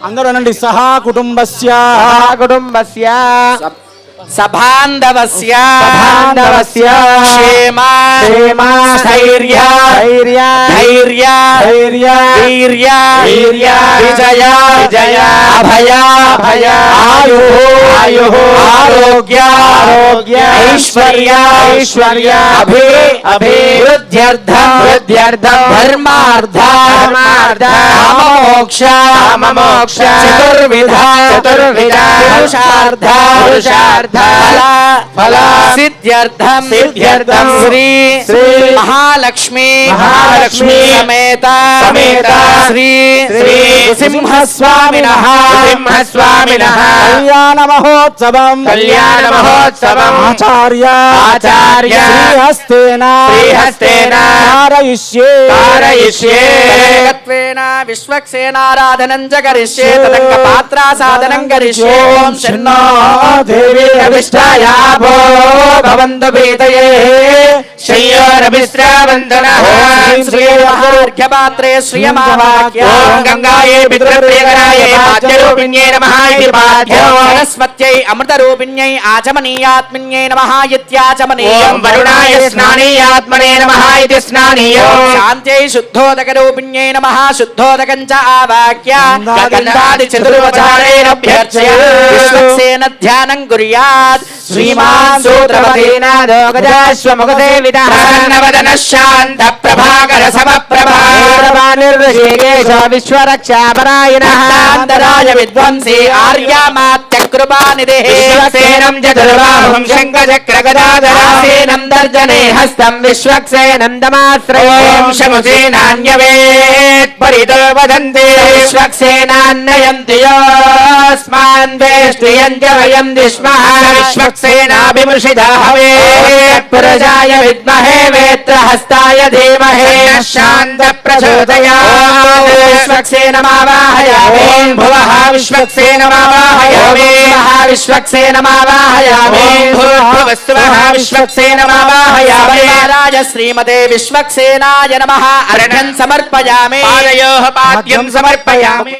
అందరూ అనండి. సహా కుటుంబస్య సభాంధవస్య క్షేమ స్థైర్య ధైర్య వీర్య విజయ అభయ ఆయు ఆరోగ్య ఐశ్వర్య అభివృద్ధ్యర్థం ధర్మార్థ మోక్ష చతుర్విధ పురుషార్థ ఫల సిద్ధ్యర్థం శ్రీ మహాలక్ష్మి సమేత శ్రీ నృసింహస్వామినః కళ్యాణ మహోత్సవం ఆచార్య శ్రీహస్తేన कारयिष्ये विश्वक्सेनाराधनं च करिष्ये तदंग पात्रा साधनं करिष्ये ओम शन्नो देवी अभिष्टायाभो भवन्तु भीतये शय्योरभिश्रावन्तनः श्री महार्घ्यपात्रे श्रियमावाक्य ओम गंगाये पितृप्रियकराये पाद्यरूपिण्ये नमः इति पाद्यो वनस्पत्यै अमृतरूपिण्यै आचमनीयात्मन्यै नमः इत्याचमनीयम् ओम वरुणाय स्नानीयात्मने नमः इति स्नानीयम् शान्त्यै शुद्धोदकरूपिण्यै नमः शुद्धोदकं च आवाक्य गन्धादि चतुर्वचारेणभ्यर्च्य विश्वक्सेन ध्यानं कुर्यात् श्रीमान् सूत्रपतिनादो गजाश्वमुखसेवितः प्रसन्नवदनः शान्तप्रभाकर समप्रभा निर्ऋषिकेश विश्वरक्षापरायणः अन्तराय विद्वंसी आर्यामात्यकृपानिधिः विश्वक्सेनं चतुर्बाहुं शङ्खचक्रगदाधरासेनं दर्जने हस्तं विश्वक्सेनं दमाश्रये शमुसेनान्यवेत् परितो वदन्ति विश्वक्सेनान्नयन्ति योऽस्मान् वेष्ट्रियञ्च वयं दिष्मः विश्वक्सेनाभिमृषिता हवेत् पुरुषाय विद्महे वेत्रहस्ताय धीमहि शान्तप्रचोदयात् विश्वक्सेनमावाहयामि भुवः विश्वक्सेनमावाहयामि विश्वक्सेनमावाहयामि भूर्भुवस्सुवः विश्वक्सेनमावाहयामि राज श्रीमते विश्वक्सेनाय नमः अर्घ्यं समर्पयामि पादयोः पाद्यं समर्पयामि।